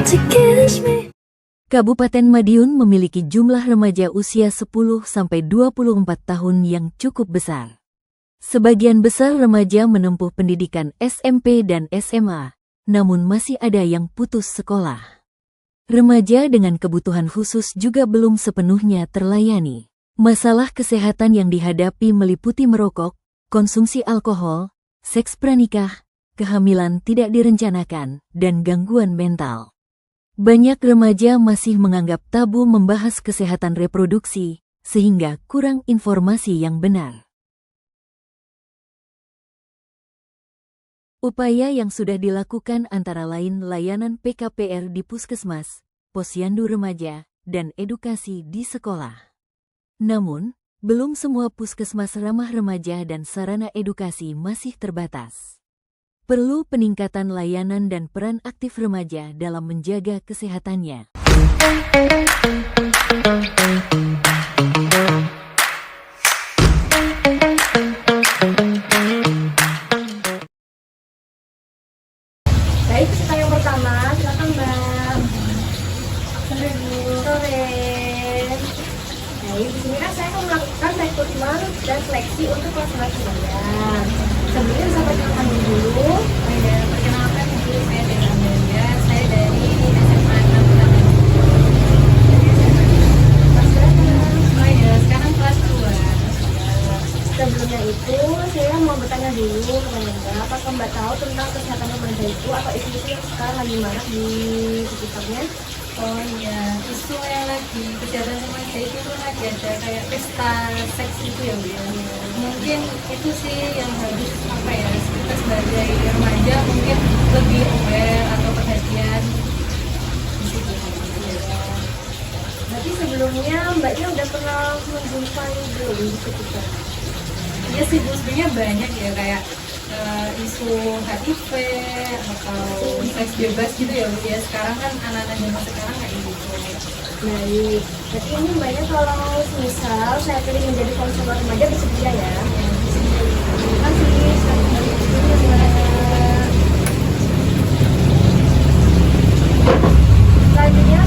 to kiss me. Kabupaten Madiun memiliki jumlah remaja usia 10-24 tahun yang cukup besar. Sebagian besar remaja menempuh pendidikan SMP dan SMA, namun masih ada yang putus sekolah. Remaja dengan kebutuhan khusus juga belum sepenuhnya terlayani. Masalah kesehatan yang dihadapi meliputi merokok, konsumsi alkohol, seks pranikah, kehamilan tidak direncanakan, dan gangguan mental. Banyak remaja masih menganggap tabu membahas kesehatan reproduksi, sehingga kurang informasi yang benar. Upaya yang sudah dilakukan antara lain layanan PKPR di puskesmas, posyandu remaja, dan edukasi di sekolah. Namun, belum semua puskesmas ramah remaja dan sarana edukasi masih terbatas. Perlu peningkatan layanan dan peran aktif remaja dalam menjaga kesehatannya. Baik, peserta yang pertama, silakan Mbak. Sore. Baik, di sini kan saya akan melakukan rekrutmen dan seleksi untuk kelas remaja. Sebelumnya bisa perkenalkan dulu. Perkenalkan dulu, saya Dela Amelia, saya dari SMA 6 Taman. Kelas berapa? Oh iya, sekarang kelas 2. Sebelumnya itu, saya mau bertanya dulu kepada Mbak, apakah Mbak tahu tentang kesehatan remaja itu atau isu-isu yang sekarang lagi marak di sekitarnya? Oh iya, isu yang lagi kesehatan remaja itu kan lagi ada kayak pesta seks itu ya Bu ya. Mungkin itu sih yang harus kita sebagai remaja mungkin lebih aware atau perhatian. Berarti sebelumnya Mbaknya udah pernah menjumpai belum di sekitar? Iya sih Bu, sebenarnya banyak ya kayak isu HIV atau seks bebas gitu ya Bu ya. Sekarang kan anak-anak zaman sekarang kayak gitu. Baik, berarti ini Mbaknya kalau misal saya pilih menjadi konselor remaja bersedia ya? Terima kasih, selamat berikutnya Mbak. Selanjutnya,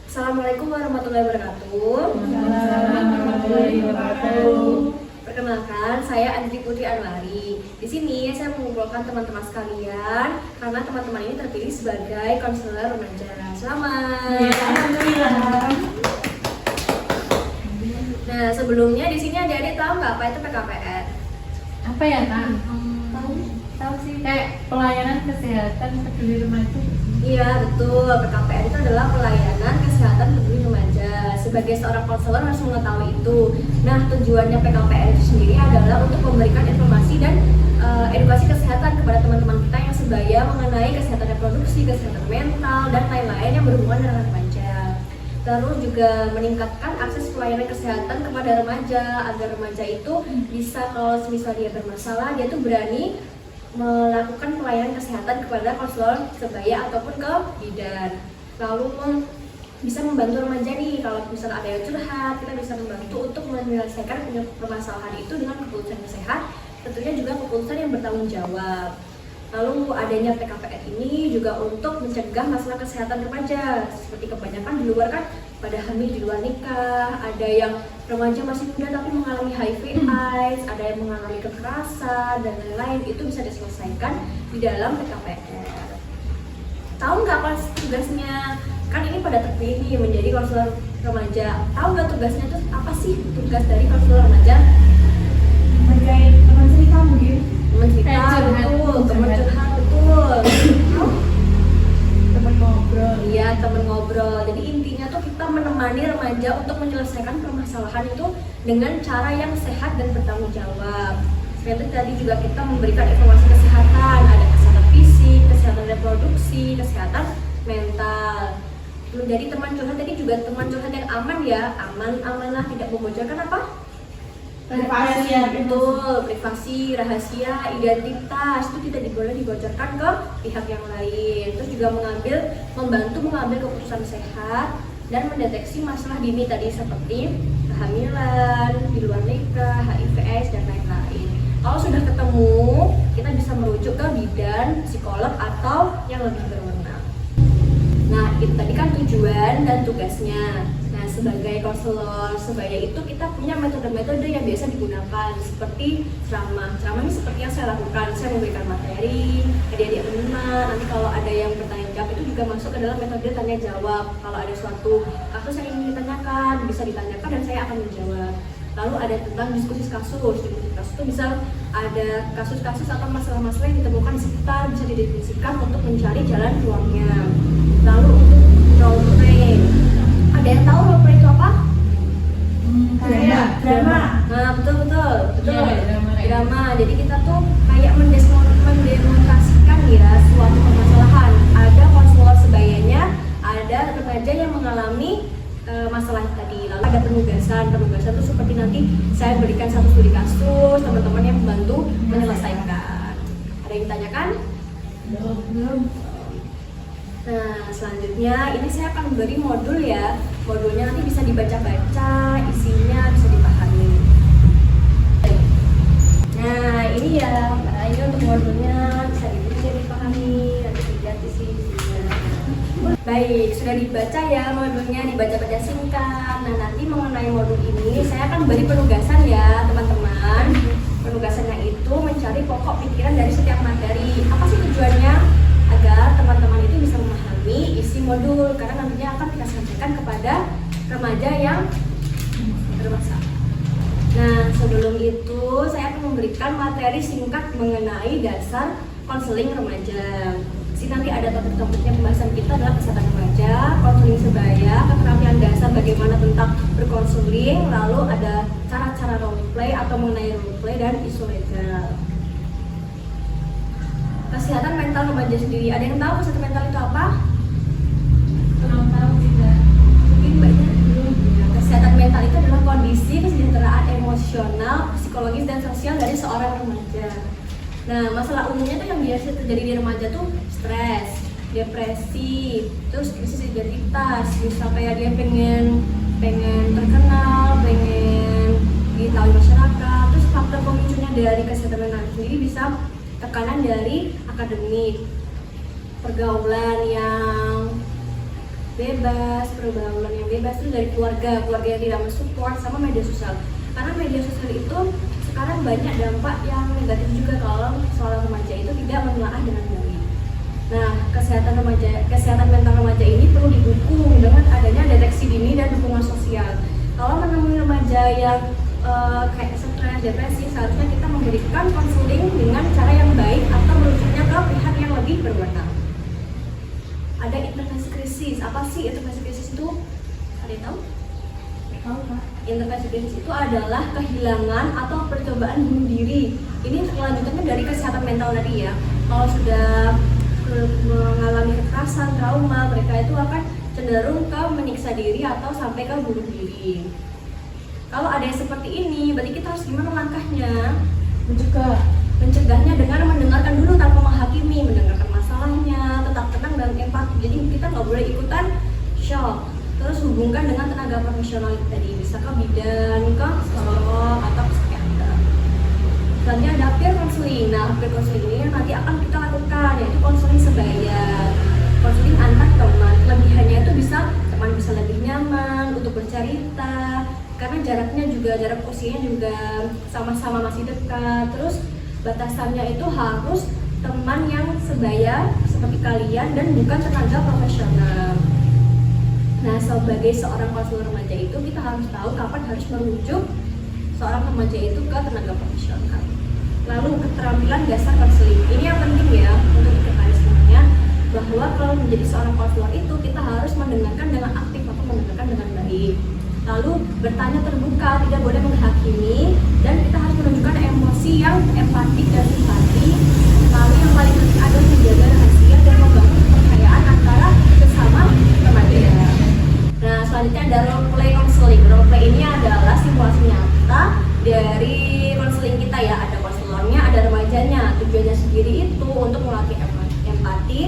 Assalamualaikum warahmatullahi wabarakatuh. Perkenalkan, saya Andri Putri Anwari. Di sini saya mengumpulkan teman-teman sekalian karena teman-teman ini terpilih sebagai konselor remaja. Selamat. Alhamdulillah. Nah, sebelumnya di sini adik-adik tahu nggak apa itu PKPR? Apa ya Kak? Tahu sih. Kayak pelayanan kesehatan peduli remaja. Iya, betul. PKPR itu adalah pelayanan kesehatan peduli remaja. Sebagai seorang konselor harus mengetahui itu. Nah, tujuannya PKPR itu sendiri adalah untuk memberikan informasi dan edukasi kesehatan kepada teman-teman kita yang sebaya mengenai kesehatan reproduksi, kesehatan mental, dan lain-lain yang berhubungan dengan remaja. Terus juga meningkatkan akses pelayanan kesehatan kepada remaja agar remaja itu bisa, kalau misalnya dia bermasalah, dia tuh berani melakukan pelayanan kesehatan kepada konselor sebaya ataupun ke bidan. Lalu bisa membantu remaja nih, kalau misalnya ada yang curhat, kita bisa membantu untuk menyelesaikan permasalahan itu dengan keputusan yang sehat, tentunya juga keputusan yang bertanggung jawab. Lalu adanya PKPR ini juga untuk mencegah masalah kesehatan remaja. Seperti kebanyakan di luar kan pada hamil di luar nikah, ada yang remaja masih muda tapi mengalami HIV/AIDS, ada yang mengalami kekerasan dan lain-lain. Itu bisa diselesaikan di dalam PKPR. Tahu nggak apa tugasnya? Kan ini pada terpilih menjadi konselor remaja. Tahu nggak tugasnya itu apa sih? Tugas dari konselor remaja? Sebagai teman cerita mungkin. Teman cerita, betul. Teman curhat, betul. Teman ngobrol. Iya, teman ngobrol. Jadi intinya tuh kita menemani remaja untuk menyelesaikan permasalahan itu dengan cara yang sehat dan bertanggung jawab. Selain itu tadi juga kita memberikan informasi kesehatan, ada kesehatan fisik, kesehatan reproduksi, kesehatan mental. Jadi teman curhat tadi juga teman curhat yang aman ya, amanah, tidak membocorkan apa? Privasi, Betul, privasi, rahasia, identitas itu tidak boleh dibocorkan ke pihak yang lain. Terus juga membantu mengambil keputusan sehat dan mendeteksi masalah dini tadi seperti kehamilan, di luar nikah, HIV/AIDS dan lain-lain. Kalau sudah ketemu, kita bisa merujuk ke bidan, psikolog atau yang lebih berwenang. Nah, itu tadi kan tujuan dan tugasnya. Nah, sebagai konselor sebaya itu kita punya metode-metode yang biasa digunakan seperti ceramah. Ceramah ini seperti yang saya lakukan. Saya memberikan materi, adik-adik menerima. Nanti kalau ada yang bertanya jawab itu juga masuk ke dalam metode tanya jawab. Kalau ada suatu kasus yang ingin ditanyakan, bisa ditanyakan dan saya akan menjawab. Lalu ada tentang diskusi kasus. Diskusi kasus itu misal ada kasus-kasus atau masalah-masalah yang ditemukan di sekitar bisa didefinisikan untuk mencari jalan keluarnya. Lalu untuk role play, ada yang tahu role play itu apa? Drama. Nah, betul. Iya, Drama. Jadi kita tuh kayak mendemonstrasikan ya suatu permasalahan. Ada konselor sebayanya, ada remaja yang mengalami masalah tadi. Lalu ada penugasan itu seperti nanti saya berikan satu studi kasus, teman-teman yang membantu menyelesaikan. Ada yang ditanyakan? Belum. Nah, selanjutnya ini saya akan beri modul ya. Modulnya nanti bisa dibaca-baca, isinya bisa dipahami. Nah, ini ya, ini untuk modulnya bisa dipahami, nanti dilihat di sini. Baik, sudah dibaca ya modulnya, dibaca-baca singkat. Nah, nanti mengenai modul ini saya akan beri penugasan ya, teman-teman. Penugasannya itu mencari pokok pikiran dari setiap materi. Apa sih tujuannya? Agar teman-teman itu bisa memahami isi modul, karena nantinya akan kita sampaikan kepada remaja yang bermasalah. Nah, sebelum itu saya akan memberikan materi singkat mengenai dasar konseling remaja. Di sini nanti ada topik-topiknya pembahasan kita adalah kesehatan remaja, konseling sebaya, keterampilan dasar bagaimana tentang berkonseling, lalu ada cara-cara role play atau mengenai role play dan isu legal. Kesehatan mental remaja sendiri, ada yang tahu kesehatan mental itu apa? Kurang tahu juga. Mungkin banyak belum. Kesehatan mental itu adalah kondisi kesejahteraan emosional, psikologis dan sosial dari seorang remaja. Nah, masalah umumnya tuh yang biasa terjadi di remaja tuh stres, depresi, terus krisis identitas. Misal kayak dia pengen terkenal, pengen diketahui masyarakat. Terus faktor pemicunya dari kesehatan mental sendiri bisa tekanan dari akademik, pergaulan yang bebas itu dari keluarga yang tidak mensupport, sama media sosial. Karena media sosial itu sekarang banyak dampak yang negatif juga kalau seorang remaja itu tidak menelaah dengan baik. Nah, kesehatan mental remaja ini perlu didukung dengan adanya deteksi dini dan dukungan sosial. Kalau menemui remaja yang kayak stres, depresi, seharusnya kita memberikan konseling dengan cara yang baik atau merujuknya ke pihak yang lebih berwenang. Ada intervensi krisis. Apa sih intervensi krisis itu? Ada yang tahu? Tahu Kak? Intervensi krisis itu adalah kehilangan atau percobaan bunuh diri. Ini kelanjutannya dari kesehatan mental tadi ya. Kalau sudah mengalami kekerasan, trauma, mereka itu akan cenderung ke menyiksa diri atau sampai ke bunuh diri. Kalau ada yang seperti ini, berarti kita harus gimana langkahnya? Mencegahnya dengan mendengarkan dulu tanpa menghakimi, mendengarkan masalahnya, tetap tenang dan empati. Jadi kita nggak boleh ikutan shock. Terus hubungkan dengan tenaga profesional tadi, bisa ke bidan, ke psikolog atau psikiater. Selanjutnya ada peer counseling. konseling. Nah, peer konseling ini yang nanti akan kita lakukan, yaitu konseling sebaya. Konseling antar teman. Kelebihannya itu teman bisa lebih nyaman untuk bercerita, karena jarak usianya juga sama-sama masih dekat. Terus batasannya itu harus teman yang sebaya seperti kalian dan bukan tenaga profesional. Nah, sebagai seorang konselor remaja itu kita harus tahu kapan harus merujuk seorang remaja itu ke tenaga profesional. Lalu keterampilan dasar konseling. Ini yang penting ya untuk diketahui semuanya, bahwa kalau menjadi seorang konselor itu kita harus mendengarkan dengan aktif atau mendengarkan dengan baik. Lalu bertanya terbuka, tidak boleh menghakimi, dan kita harus menunjukkan emosi yang empatik dan simpati. Lalu yang paling penting adalah menjaga rahasia dan membangun kepercayaan antara sesama remaja. Nah, selanjutnya ada role play counseling. Role play ini adalah simulasi nyata dari konseling kita ya. Ada konselornya, ada remajanya. Tujuannya sendiri itu untuk melatih empati,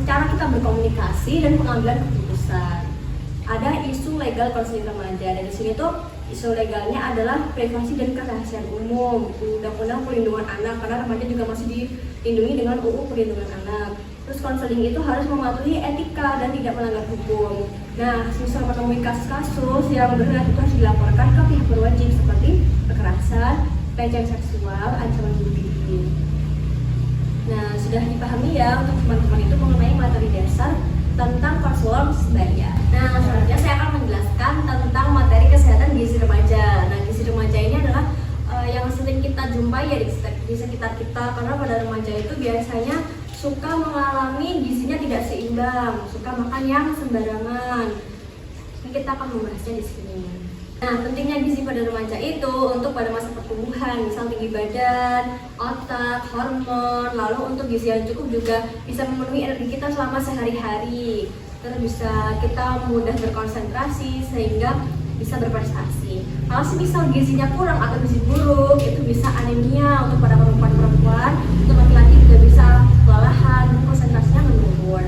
cara kita berkomunikasi dan pengambilan keputusan. Ada isu legal konseling remaja. Dan di sini tuh isu legalnya adalah privasi dan kerahasiaan umum, Undang-Undang Perlindungan Anak, karena remaja juga masih dilindungi dengan UU Perlindungan Anak. Terus konseling itu harus mematuhi etika dan tidak melanggar hukum. Nah, misal menemui kasus-kasus yang berat itu harus dilaporkan ke pihak berwajib seperti kekerasan, pelecehan seksual, ancaman bunuh diri. Nah, sudah dipahami ya untuk teman-teman itu mengenai materi dasar tentang konselor sebaya. Nah, selanjutnya saya akan menjelaskan tentang materi kesehatan gizi remaja. Nah, gizi remaja ini adalah yang sering kita jumpai ya di sekitar kita, karena pada remaja itu biasanya suka mengalami gizinya tidak seimbang, suka makan yang sembarangan. Ini kita akan membahasnya di sini. Nah, pentingnya gizi pada remaja itu untuk pada masa pertumbuhan, misal tinggi badan, otak, hormon. Lalu untuk gizi yang cukup juga bisa memenuhi energi kita selama sehari-hari. Terus bisa kita mudah berkonsentrasi sehingga bisa berprestasi. Kalau misal gizinya kurang atau gizi buruk, itu bisa anemia untuk pada perempuan-perempuan. Untuk laki-laki juga bisa kelelahan, konsentrasinya menurun.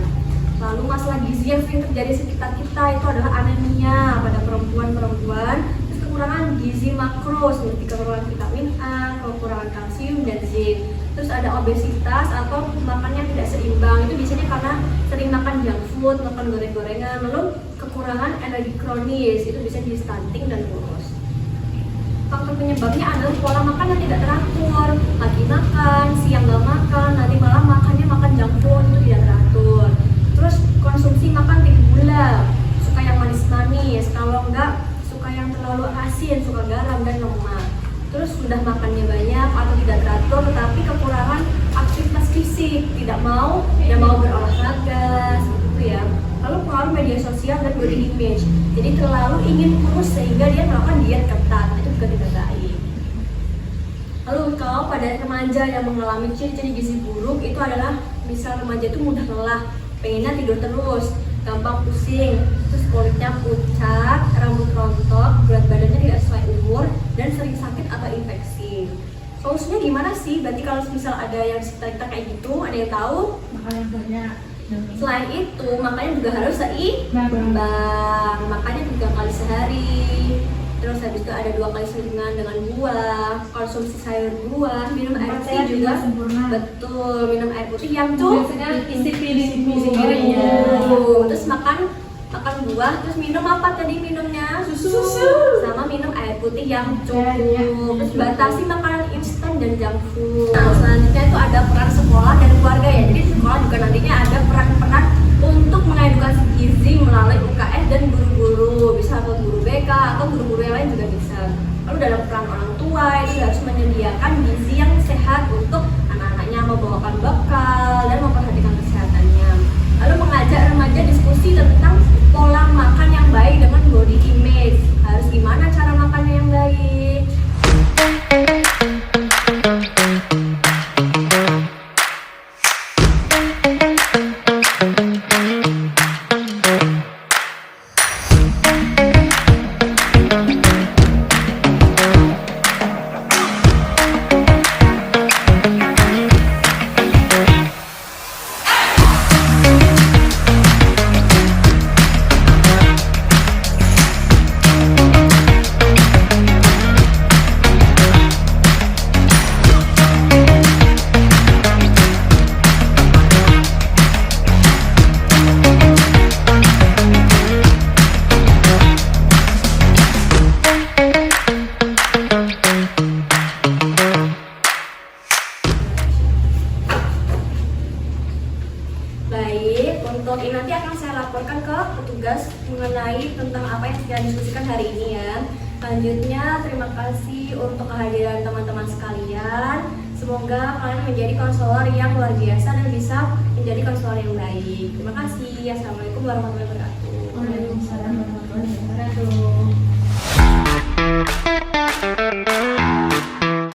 Lalu masalah gizi yang sering terjadi di sekitar kita itu adalah anemia pada perempuan-perempuan. Terus kekurangan gizi makro seperti kekurangan vitamin A, kekurangan kalsium dan zinc. Terus ada obesitas atau makannya tidak seimbang. Itu biasanya karena sering makan junk food, makan goreng-gorengan. Lalu kekurangan energi kronis, itu bisa di stunting dan kurus. Faktor penyebabnya adalah pola makan yang tidak teratur. Pagi makan, siang nggak makan, nanti malam makannya makan junk food, itu tidak teratur. Terus konsumsi makan tinggi gula, suka yang manis-manis, kalau enggak suka yang terlalu asin, suka garam dan lemak. Terus sudah makannya banyak atau tidak teratur, tetapi kekurangan aktivitas fisik, tidak mau berolahraga, seperti itu ya. Lalu pengaruh media sosial dan body image, jadi terlalu ingin kurus sehingga dia melakukan diet ketat, itu juga tidak baik. Lalu kalau pada remaja yang mengalami ciri-ciri gizi buruk itu adalah misal remaja itu mudah lelah, pengennya tidur terus, gampang pusing, terus kulitnya pucat, rambut rontok, berat badannya tidak sesuai umur, dan sering sakit atau infeksi. Solusinya gimana sih? Berarti kalau misal ada yang sekitar kita kayak gitu, ada yang tahu? Makan yang banyak. Selain itu, makanya juga harus seimbang. Makanya 3 kali sehari. Terus habis itu ada 2 kali seharian dengan buah, konsumsi sayur buah, minum air putih juga sempurna. Betul, minum air putih yang cukup. Isi piringmu. Terus makan buah, terus minum apa tadi minumnya? Susu. Sama minum air putih yang cukup. Terus batasi makanan instan dan junk food. Nah, selanjutnya itu ada peran sekolah dan keluarga ya. Jadi sekolah juga nantinya ada peran-peran untuk mengedukasi gizi melalui UKS dan guru-guru, bisa atau guru BK atau guru-guru yang lain juga bisa. Lalu dalam peran orang tua itu harus menyediakan gizi yang sehat untuk anak-anaknya, membawakan bekal dan memperhatikan kesehatannya. Lalu mengajak remaja diskusi tentang pola makan yang baik dengan body image. Harus gimana cara makannya yang baik? Baik, untuk ini nanti akan saya laporkan ke petugas mengenai tentang apa yang sudah diskusikan hari ini ya. Selanjutnya, terima kasih untuk kehadiran teman-teman sekalian. Semoga kalian menjadi konselor yang luar biasa dan bisa menjadi konselor yang baik. Terima kasih. Assalamualaikum warahmatullahi wabarakatuh. Waalaikumsalam warahmatullahi wabarakatuh. Wabarakatuh.